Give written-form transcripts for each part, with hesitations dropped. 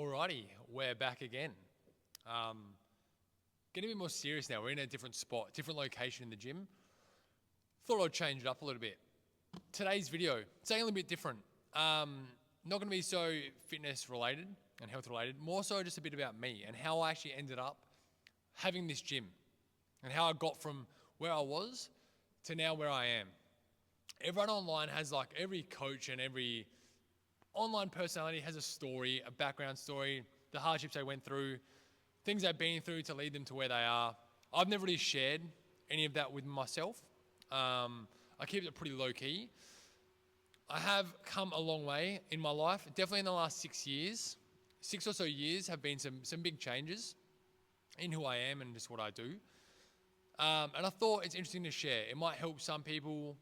Alrighty, we're back again. Getting a bit more serious now. We're in a different spot, different location in the gym. Thought I'd change it up a little bit. Today's video, something a little bit different. Not going to be so fitness related and health related, more so just a bit about me and how I actually ended up having this gym and how I got from where I was to now where I am. Everyone online has every coach and every online personality has a story, a background story, the hardships they went through, things they've been through to lead them to where they are. I've never really shared any of that with myself. I keep it pretty low key. I have come a long way in my life. Definitely in the last 6 years, 6 or so years have been some big changes in who I am and just what I do. And I thought it's interesting to share. It might help some people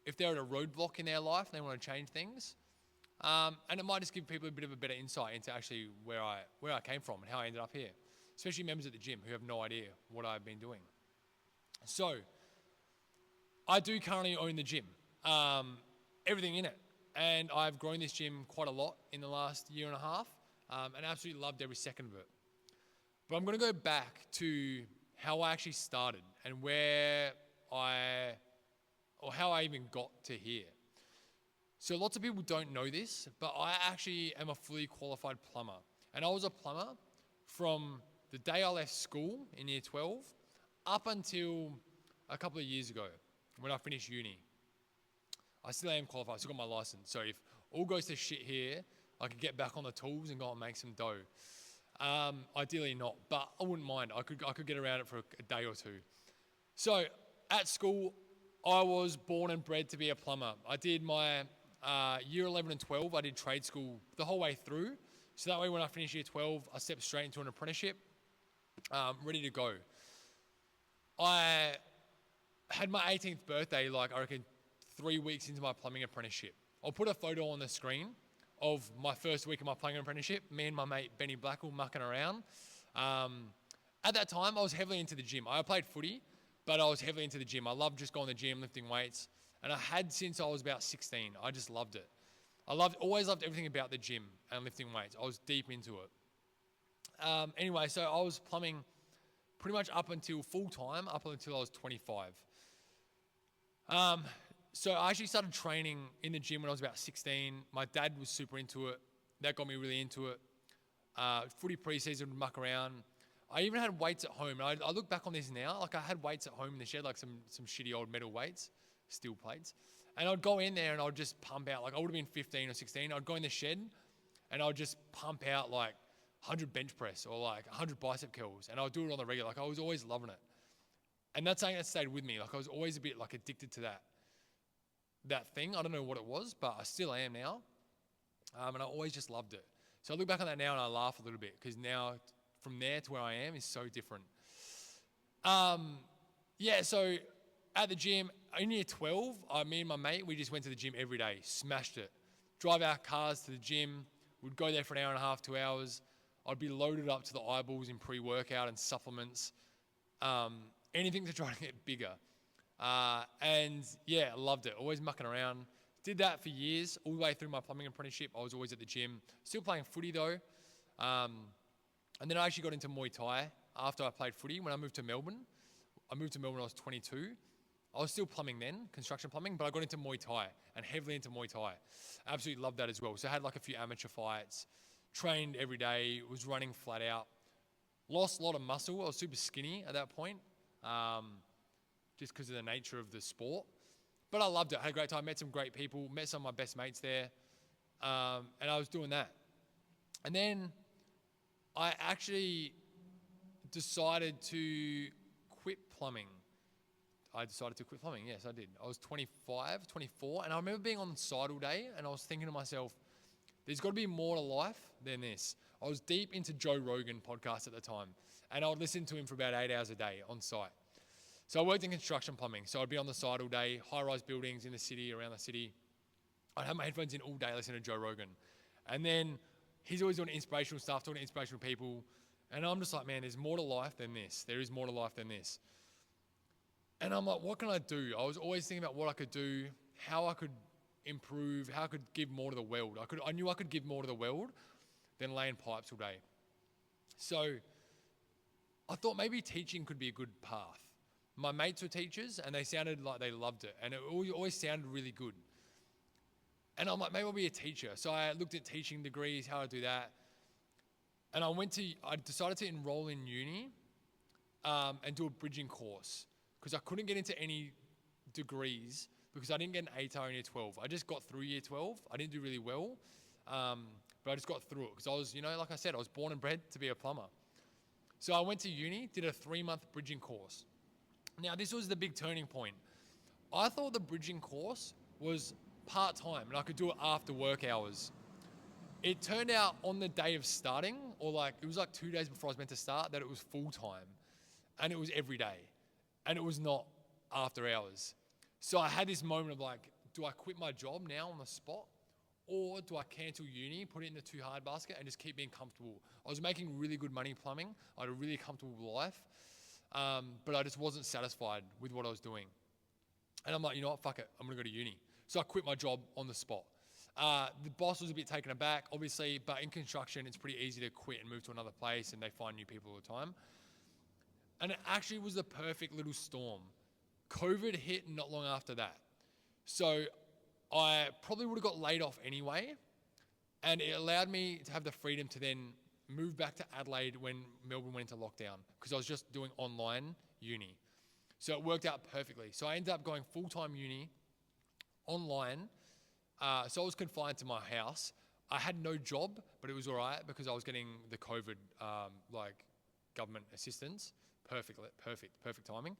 if they're at a roadblock in their life and they want to change things. And it might just give people a bit of a better insight into actually where I came from and how I ended up here, especially members at the gym who have no idea what I've been doing. So, I do currently own the gym, everything in it, and I've grown this gym quite a lot in the last year and a half, and absolutely loved every second of it. But I'm going to go back to how I actually started and how I even got to here. So lots of people don't know this, but I actually am a fully qualified plumber. And I was a plumber from the day I left school in year 12 up until a couple of years ago when I finished uni. I still am qualified, I still got my license. So if all goes to shit here, I could get back on the tools and go and make some dough. Ideally not, but I wouldn't mind. I could get around it for a day or two. So at school, I was born and bred to be a plumber. I did my year 11 and 12, I did trade school the whole way through. So that way when I finished year 12, I stepped straight into an apprenticeship, ready to go. I had my 18th birthday, I reckon 3 weeks into my plumbing apprenticeship. I'll put a photo on the screen of my first week of my plumbing apprenticeship, me and my mate Benny Blackwell mucking around. At that time, I was heavily into the gym. I played footy, but I was heavily into the gym. I loved just going to the gym, lifting weights. And I had since I was about 16. I just loved it. Always loved everything about the gym and lifting weights. I was deep into it. Anyway, so I was plumbing pretty much up until full time, up until I was 25. So I actually started training in the gym when I was about 16. My dad was super into it. That got me really into it. Footy pre-season would muck around. I even had weights at home. And I look back on this now, I had weights at home in the shed, some shitty old metal weights, steel plates. And I'd go in there and I'd just pump out, I would have been 15 or 16. I'd go in the shed and I'd just pump out 100 bench press or 100 bicep curls. And I'd do it on the regular. I was always loving it. And that's something that stayed with me. I was always a bit addicted to that thing. I don't know what it was, but I still am now. And I always just loved it. So I look back on that now and I laugh a little bit because now from there to where I am is so different. So at the gym, in year 12, me and my mate, we just went to the gym every day, smashed it. Drive our cars to the gym, we'd go there for an hour and a half, 2 hours. I'd be loaded up to the eyeballs in pre-workout and supplements, anything to try to get bigger. I loved it, always mucking around. Did that for years, all the way through my plumbing apprenticeship. I was always at the gym, still playing footy though. And then I actually got into Muay Thai after I played footy when I moved to Melbourne. I moved to Melbourne when I was 22. I was still plumbing then, construction plumbing, but I got into Muay Thai and heavily into Muay Thai. Absolutely loved that as well. So I had a few amateur fights, trained every day, was running flat out. Lost a lot of muscle. I was super skinny at that point, just because of the nature of the sport. But I loved it. I had a great time, met some great people, met some of my best mates there, and I was doing that. And then I actually decided to quit plumbing. Yes, I did. I was 25, 24, and I remember being on site all day, and I was thinking to myself, there's got to be more to life than this. I was deep into Joe Rogan podcast at the time, and I would listen to him for about 8 hours a day on site. So I worked in construction plumbing, so I'd be on the site all day, high-rise buildings in the city, around the city. I'd have my headphones in all day listening to Joe Rogan. And then he's always doing inspirational stuff, talking to inspirational people, and I'm just like, man, there's more to life than this. There is more to life than this. And I'm like, what can I do? I was always thinking about what I could do, how I could improve, how I could give more to the world. I knew I could give more to the world than laying pipes all day. So I thought maybe teaching could be a good path. My mates were teachers and they sounded like they loved it, and it always sounded really good. And I'm like, maybe I'll be a teacher. So I looked at teaching degrees, how to do that. And I decided to enroll in uni and do a bridging course because I couldn't get into any degrees because I didn't get an ATAR in year 12. I just got through year 12. I didn't do really well, but I just got through it because I was, like I said, I was born and bred to be a plumber. So I went to uni, did a 3-month bridging course. Now, this was the big turning point. I thought the bridging course was part-time and I could do it after work hours. It turned out on the day of starting, it was like 2 days before I was meant to start, that it was full-time. And it was every day. And it was not after hours. So I had this moment of like, do I quit my job now on the spot? Or do I cancel uni, put it in the too hard basket, and just keep being comfortable? I was making really good money plumbing. I had a really comfortable life. But I just wasn't satisfied with what I was doing. And I'm like, you know what, fuck it, I'm gonna go to uni. So I quit my job on the spot. The boss was a bit taken aback, obviously, but in construction, it's pretty easy to quit and move to another place, and they find new people all the time. And it actually was the perfect little storm. COVID hit not long after that. So I probably would have got laid off anyway, and it allowed me to have the freedom to then move back to Adelaide when Melbourne went into lockdown, because I was just doing online uni. So it worked out perfectly. So I ended up going full-time uni online. So I was confined to my house. I had no job, but it was all right because I was getting the COVID government assistance. Perfect timing.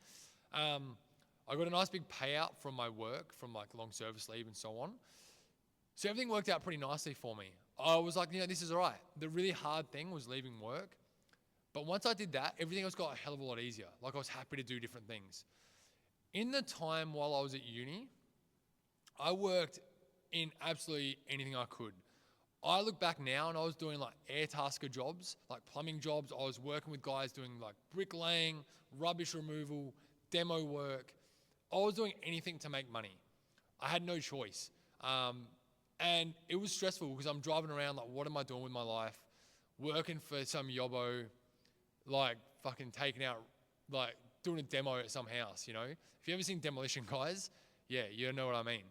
I got a nice big payout from my work, from long service leave and so on. So everything worked out pretty nicely for me. I was like, this is all right. The really hard thing was leaving work. But once I did that, everything else got a hell of a lot easier. I was happy to do different things. In the time while I was at uni, I worked in absolutely anything I could. I look back now and I was doing air tasker jobs, plumbing jobs. I was working with guys doing bricklaying, rubbish removal, demo work. I was doing anything to make money. I had no choice. And it was stressful because I'm driving around what am I doing with my life? Working for some yobbo, fucking taking out, doing a demo at some house, If you ever seen Demolition Guys, yeah, you know what I mean.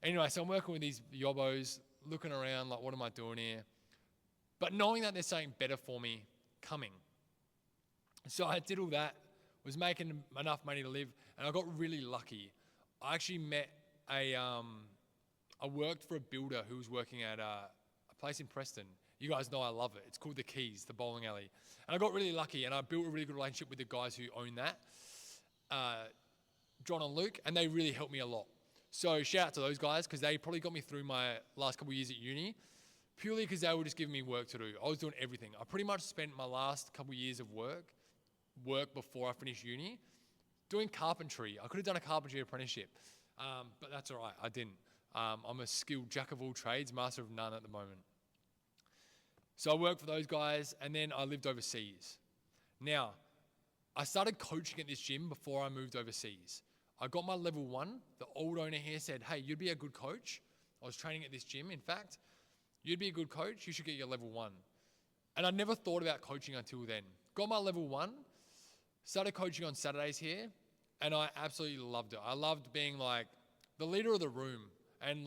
Anyway, so I'm working with these yobbos, looking around what am I doing here? But knowing that there's something better for me coming. So I did all that, was making enough money to live, and I got really lucky. I actually met I worked for a builder who was working at a place in Preston. You guys know I love it. It's called The Keys, the bowling alley. And I got really lucky, and I built a really good relationship with the guys who own that, John and Luke, and they really helped me a lot. So shout out to those guys because they probably got me through my last couple of years at uni, purely because they were just giving me work to do. I was doing everything. I pretty much spent my last couple of years of work before I finished uni, doing carpentry. I could have done a carpentry apprenticeship, but that's all right. I didn't. I'm a skilled jack of all trades, master of none at the moment. So I worked for those guys, and then I lived overseas. Now, I started coaching at this gym before I moved overseas. I got my level 1. The old owner here said, hey, you'd be a good coach. I was training at this gym, in fact. You'd be a good coach. You should get your level 1. And I never thought about coaching until then. Got my level 1, started coaching on Saturdays here, and I absolutely loved it. I loved being the leader of the room and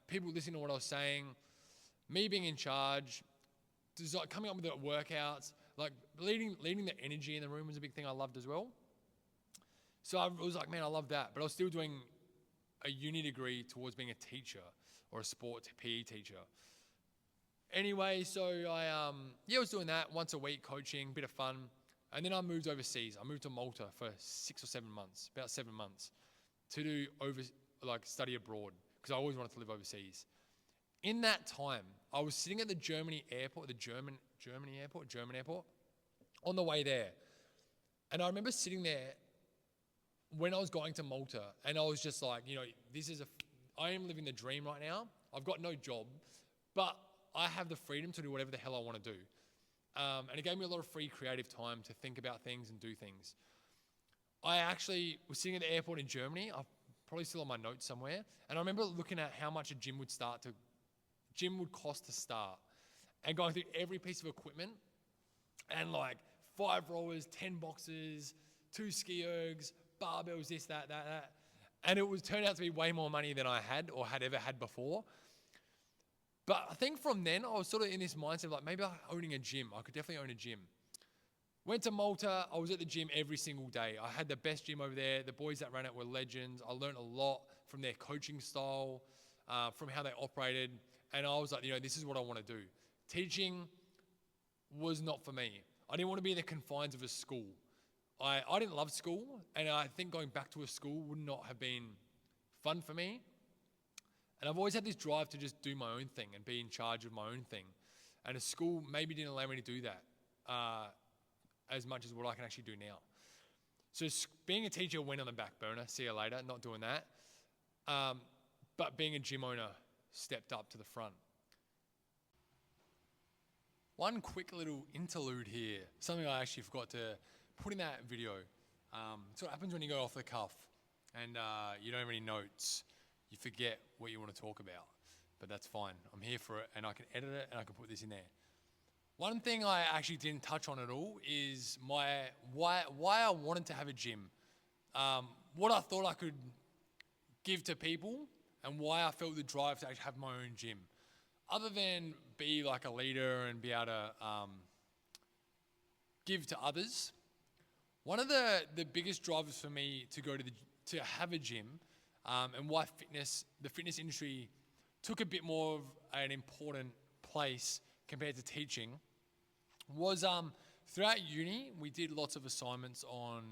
people listening to what I was saying, me being in charge, coming up with the workouts, leading the energy in the room was a big thing I loved as well. So I was like, man, I love that. But I was still doing a uni degree towards being a teacher or a sport PE teacher. Anyway, so I was doing that once a week, coaching, bit of fun. And then I moved overseas. I moved to Malta for 6 or 7 months, about 7 months, to do study abroad because I always wanted to live overseas. In that time, I was sitting at the German airport, on the way there. And I remember sitting there when I was going to Malta, and I was just I am living the dream right now. I've got no job, but I have the freedom to do whatever the hell I want to do. And it gave me a lot of free creative time to think about things and do things. I actually was sitting at the airport in Germany. I'm probably still on my notes somewhere. And I remember looking at how much a gym would cost to start. and going through every piece of equipment and like 5 rollers, 10 boxes, 2 ski ergs, barbells, this, that. And it was turned out to be way more money than I had or had ever had before. But I think from then I was sort of in this mindset of like maybe owning a gym. I could definitely own a gym. Went to Malta. I was at the gym every single day. I had the best gym over there. The boys that ran it were legends. I learned a lot from their coaching style, from how they operated. And I was like, this is what I want to do. Teaching was not for me. I didn't want to be in the confines of a school. I didn't love school, and I think going back to a school would not have been fun for me. And I've always had this drive to just do my own thing and be in charge of my own thing. And a school maybe didn't allow me to do that as much as what I can actually do now. So being a teacher went on the back burner, see you later, not doing that. But being a gym owner stepped up to the front. One quick little interlude here, something I actually forgot to put in that video. It's what happens when you go off the cuff and you don't have any notes. You forget what you want to talk about, but that's fine. I'm here for it, and I can edit it, and I can put this in there. One thing I actually didn't touch on at all is why I wanted to have a gym. What I thought I could give to people, and why I felt the drive to actually have my own gym. Other than be like a leader and be able to give to others, one of the biggest drivers for me to have a gym, and why the fitness industry took a bit more of an important place compared to teaching, was throughout uni we did lots of assignments on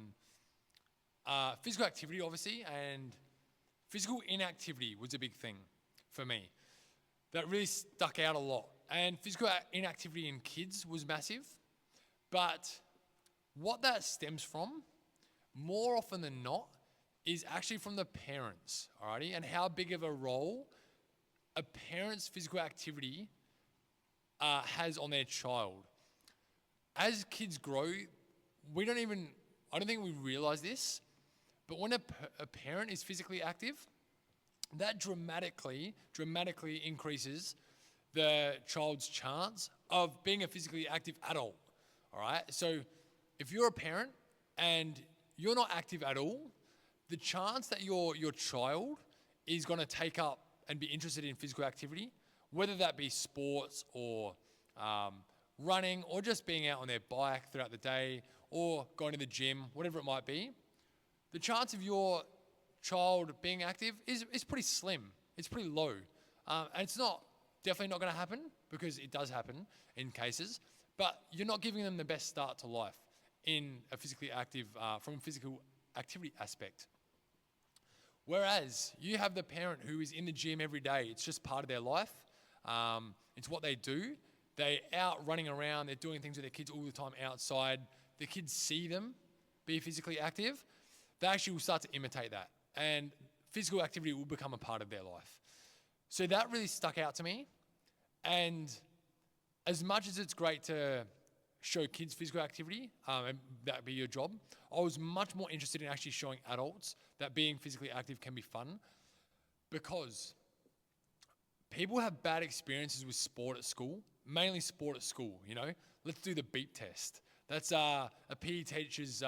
physical activity, obviously, and physical inactivity was a big thing for me. That really stuck out a lot. And physical inactivity in kids was massive, but what that stems from, more often than not, is actually from the parents, alrighty, and how big of a role a parent's physical activity has on their child. As kids grow, I don't think we realize this, but when a parent is physically active, that dramatically increases the child's chance of being a physically active adult, all right? So if you're a parent and you're not active at all, the chance that your child is going to take up and be interested in physical activity, whether that be sports or running or just being out on their bike throughout the day or going to the gym, whatever it might be, the chance of your child being active is pretty slim. It's pretty low. And it's definitely not going to happen, because it does happen in cases, but you're not giving them the best start to life in a physically active, from a physical activity aspect. Whereas you have the parent who is in the gym every day. It's just part of their life. It's what they do. They're out running around. They're doing things with their kids all the time outside. The kids see them be physically active. They actually will start to imitate that. And physical activity will become a part of their life. So that really stuck out to me. And as much as it's great to show kids physical activity, and that be your job, I was much more interested in actually showing adults that being physically active can be fun, because people have bad experiences with sport at school, mainly sport at school, Let's do the beep test. That's a PE teacher's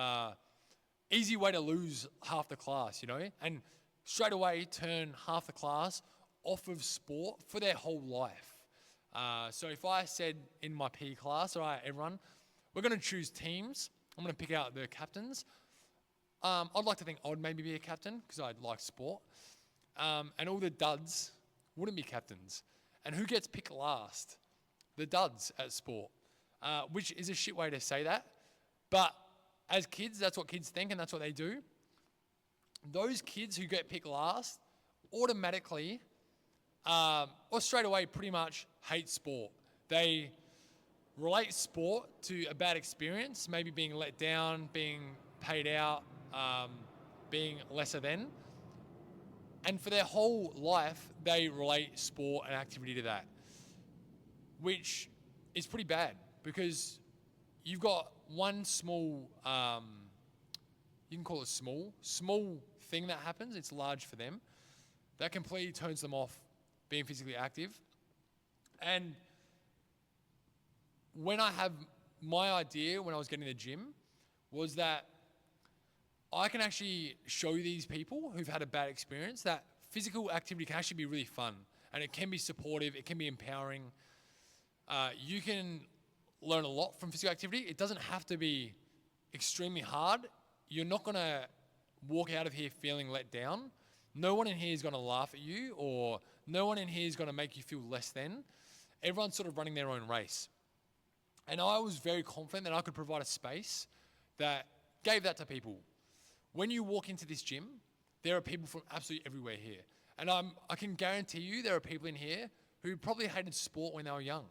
easy way to lose half the class, and straight away turn half the class off of sport for their whole life. So if I said in my PE class, all right, everyone, we're going to choose teams. I'm going to pick out the captains. I'd like to think I'd maybe be a captain because I like sport. And all the duds wouldn't be captains. And who gets picked last? The duds at sport, which is a shit way to say that. But as kids, that's what kids think and that's what they do. Those kids who get picked last automatically or straight away pretty much hate sport. They relate sport to a bad experience, maybe being let down, being paid out, being lesser than. And for their whole life, they relate sport and activity to that, which is pretty bad, because you've got one small, you can call it small thing that happens, it's large for them, that completely turns them off being physically active. And my idea when I was getting the gym was that I can actually show these people who've had a bad experience that physical activity can actually be really fun, and it can be supportive, it can be empowering. You can learn a lot from physical activity. It doesn't have to be extremely hard. You're not gonna walk out of here feeling let down. No one in here is gonna laugh at you, or no one in here is gonna make you feel less than. Everyone's sort of running their own race. And I was very confident that I could provide a space that gave that to people. When you walk into this gym, there are people from absolutely everywhere here. And I can guarantee you there are people in here who probably hated sport when they were young.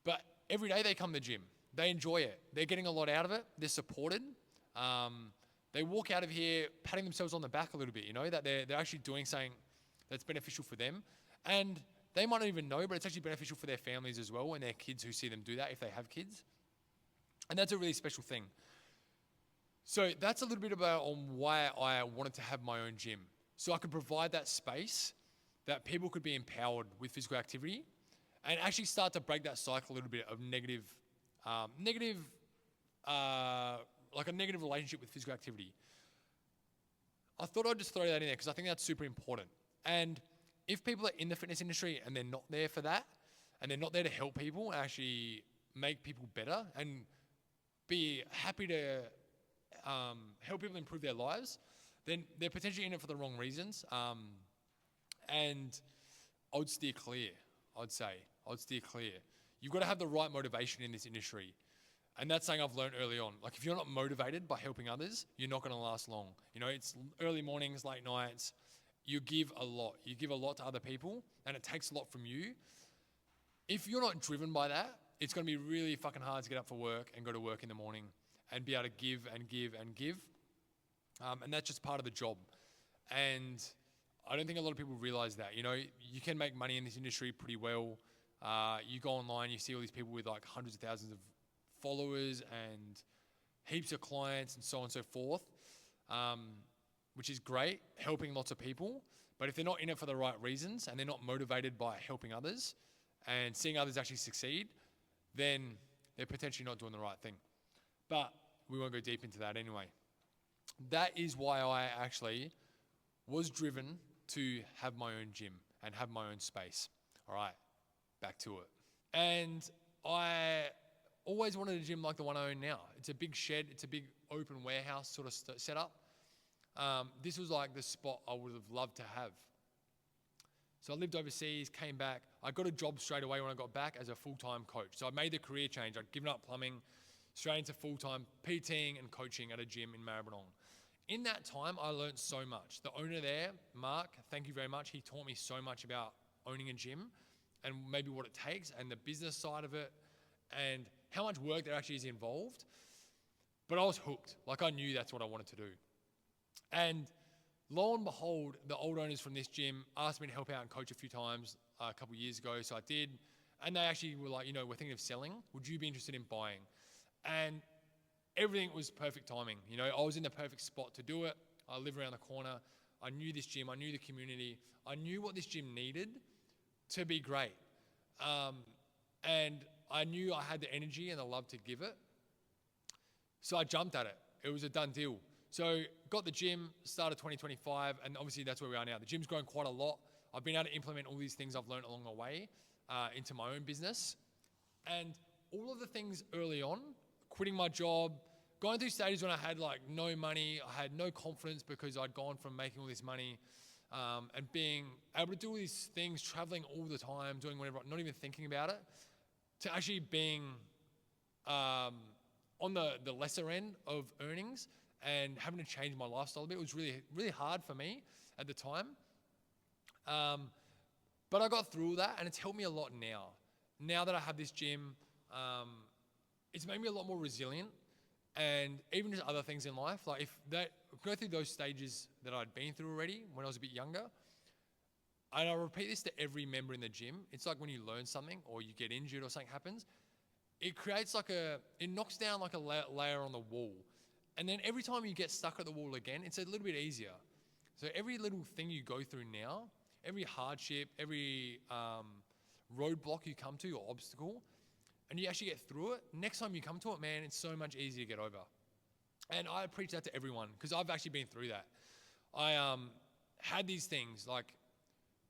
But every day they come to the gym. They enjoy it. They're getting a lot out of it. They're supported. They walk out of here patting themselves on the back a little bit, that they're actually doing something that's beneficial for them. And they might not even know, but it's actually beneficial for their families as well and their kids who see them do that if they have kids. And that's a really special thing. So that's a little bit about on why I wanted to have my own gym. So I could provide that space that people could be empowered with physical activity and actually start to break that cycle a little bit of like a negative relationship with physical activity. I thought I'd just throw that in there because I think that's super important. And if people are in the fitness industry and they're not there for that, and they're not there to help people and actually make people better and be happy to help people improve their lives, then they're potentially in it for the wrong reasons. And I would steer clear, I'd say. I'd steer clear. You've got to have the right motivation in this industry. And that's something I've learned early on. Like if you're not motivated by helping others, you're not going to last long. It's early mornings, late nights. You give a lot. You give a lot to other people, and it takes a lot from you. If you're not driven by that, it's going to be really fucking hard to get up for work and go to work in the morning and be able to give and give and give. And that's just part of the job. And I don't think a lot of people realize that. You can make money in this industry pretty well. You go online, you see all these people with like hundreds of thousands of followers and heaps of clients and so on and so forth, which is great, helping lots of people. But if they're not in it for the right reasons and they're not motivated by helping others and seeing others actually succeed, then they're potentially not doing the right thing. But we won't go deep into that anyway. That is why I actually was driven to have my own gym and have my own space. All right, back to it. And I always wanted a gym like the one I own now. It's a big shed. It's a big open warehouse sort of setup. This was like the spot I would have loved to have. So I lived overseas, came back. I got a job straight away when I got back as a full-time coach. So I made the career change. I'd given up plumbing, straight into full-time PTing and coaching at a gym in Maribyrnong. In that time, I learned so much. The owner there, Mark, thank you very much. He taught me so much about owning a gym and maybe what it takes and the business side of it and how much work there actually is involved. But I was hooked. Like I knew that's what I wanted to do. And lo and behold, the old owners from this gym asked me to help out and coach a few times a couple of years ago. So I did. And they actually were like, we're thinking of selling. Would you be interested in buying? And everything was perfect timing. I was in the perfect spot to do it. I live around the corner. I knew this gym. I knew the community. I knew what this gym needed to be great. And I knew I had the energy and the love to give it. So I jumped at it. It was a done deal. So got the gym, started 2025, and obviously that's where we are now. The gym's grown quite a lot. I've been able to implement all these things I've learned along the way into my own business. And all of the things early on, quitting my job, going through stages when I had like no money, I had no confidence because I'd gone from making all this money and being able to do all these things, traveling all the time, doing whatever, not even thinking about it, to actually being on the lesser end of earnings and having to change my lifestyle a bit. It was really, really hard for me at the time. But I got through that and it's helped me a lot now. Now that I have this gym, it's made me a lot more resilient, and even just other things in life. Like if that go through those stages that I'd been through already when I was a bit younger, and I repeat this to every member in the gym. It's like when you learn something or you get injured or something happens, it creates it knocks down like a layer on the wall. And then every time you get stuck at the wall again, it's a little bit easier. So every little thing you go through now, every hardship, every roadblock you come to or obstacle, and you actually get through it, next time you come to it, man, it's so much easier to get over. And I preach that to everyone because I've actually been through that. I had these things like,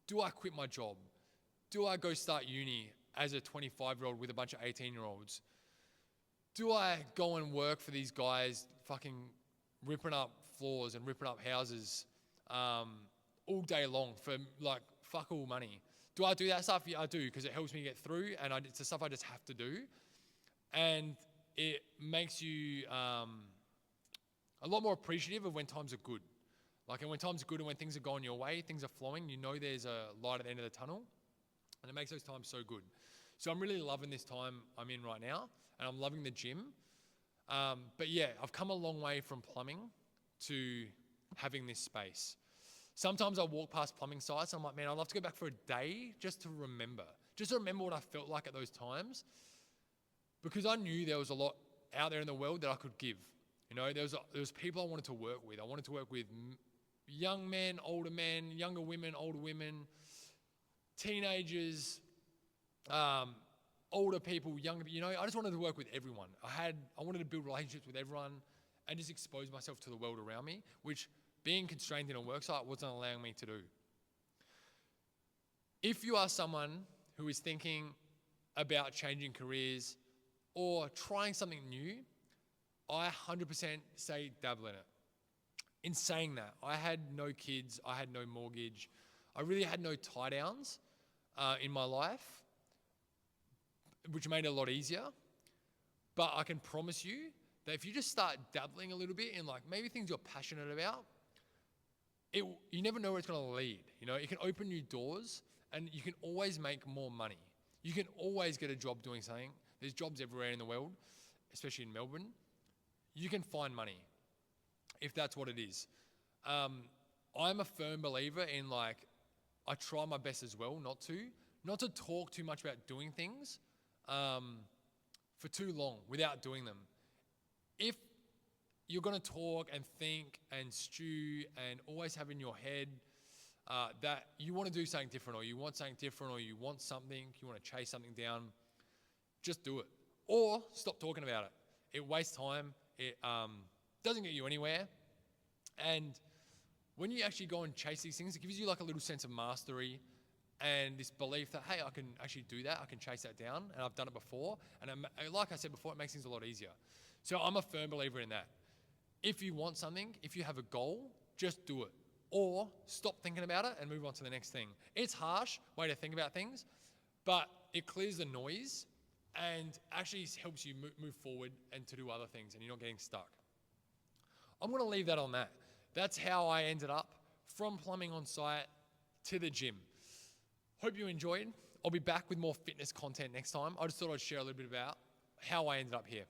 do I quit my job? Do I go start uni as a 25-year-old with a bunch of 18-year-olds? Do I go and work for these guys fucking ripping up floors and ripping up houses all day long for like fuck all money? Do I do that stuff? Yeah, I do, because it helps me get through, and it's the stuff I just have to do. And it makes you a lot more appreciative of when times are good. Like, and when times are good and when things are going your way, things are flowing, you know there's a light at the end of the tunnel, and it makes those times so good. So I'm really loving this time I'm in right now, and I'm loving the gym. But yeah, I've come a long way from plumbing to having this space. Sometimes I walk past plumbing sites, and I'm like, man, I'd love to go back for a day just to remember what I felt like at those times, because I knew there was a lot out there in the world that I could give. You know, there was people I wanted to work with. I wanted to work with young men, younger women, older women, teenagers, older people, younger. You know, I just wanted to work with everyone. I wanted to build relationships with everyone and just expose myself to the world around me, which being constrained in a work site wasn't allowing me to do. If you are someone who is thinking about changing careers or trying something new, I 100% say dabble in it. In saying that, I had no kids, I had no mortgage, I really had no tie downs in my life, which made it a lot easier. But I can promise you that if you just start dabbling a little bit in like maybe things you're passionate about, you never know where it's going to lead. You know, it can open new doors, and you can always make more money. You can always get a job doing something. There's jobs everywhere in the world, especially in Melbourne. You can find money if that's what it is. I'm a firm believer in like, I try my best as well not to talk too much about doing things for too long without doing them. If you're going to talk and think and stew and always have in your head that you want to do something different, or you want something different, or you want something, you want to chase something down, just do it. Or stop talking about it. It wastes time. It doesn't get you anywhere. And when you actually go and chase these things, it gives you like a little sense of mastery and this belief that, hey, I can actually do that. I can chase that down, and I've done it before. And like I said before, it makes things a lot easier. So I'm a firm believer in that. If you want something, if you have a goal, just do it. Or stop thinking about it and move on to the next thing. It's harsh way to think about things, but it clears the noise and actually helps you move forward and to do other things, and you're not getting stuck. I'm going to leave that on that. That's how I ended up from plumbing on site to the gym. Hope you enjoyed. I'll be back with more fitness content next time. I just thought I'd share a little bit about how I ended up here.